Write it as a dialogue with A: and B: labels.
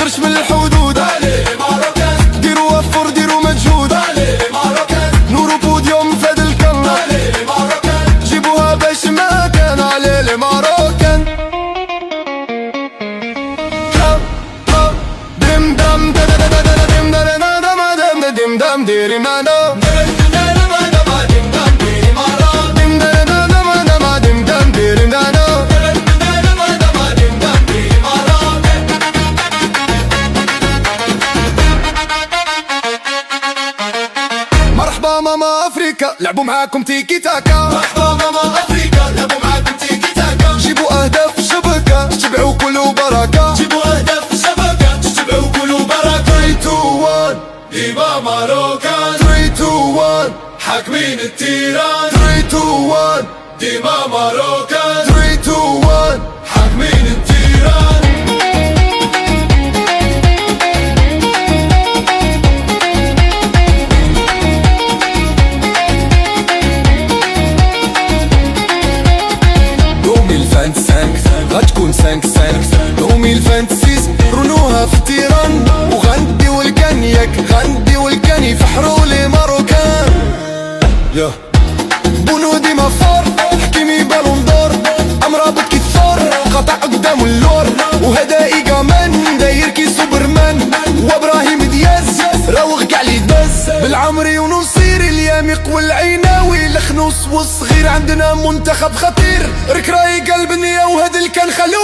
A: تكسرش من الحدود. ديروا وفر ديروا مجهود، نورو بوديوم فهاد الكن، جيبوها باش ما كان عليه لي ماروكان. دم دم دم دم دم دم دم ديري مانا مرحبا ماما افريكا لعبوا معاكم تيكي تاكا.
B: مرحبا ماما افريكا لعبوا معاكم تيكي تاكا.
A: جيبوا اهداف في الشبكة تتبعوا كلوا بركة.
B: جيبوا اهداف في الشبكة تتبعوا كلوا بركة.
A: 3 2 1
B: ديما ماروكان.
A: 3 2 1
B: حاكمين التيران.
A: 3 2 1
B: ديما ماروكان.
A: 3 2 1
B: حاكمين التيران.
A: غتكون 5-5 2026 رنوها في التيران. وغندي والكان ياك غندي والكان يفحروا لي ماروكان. بونو ديما فور حكيمي بالون دور، امرابط كي الثور قطع قدام اللور. وهذا ايجامان داير كي سوبرمان. وابراهيم دياز راوغ كاع لي داز. بالعمري ونصير اليامق والعيناوي الخنوص والصغير. عندنا منتخب خطير ركراي قلب النية وهذا اللي كان خلو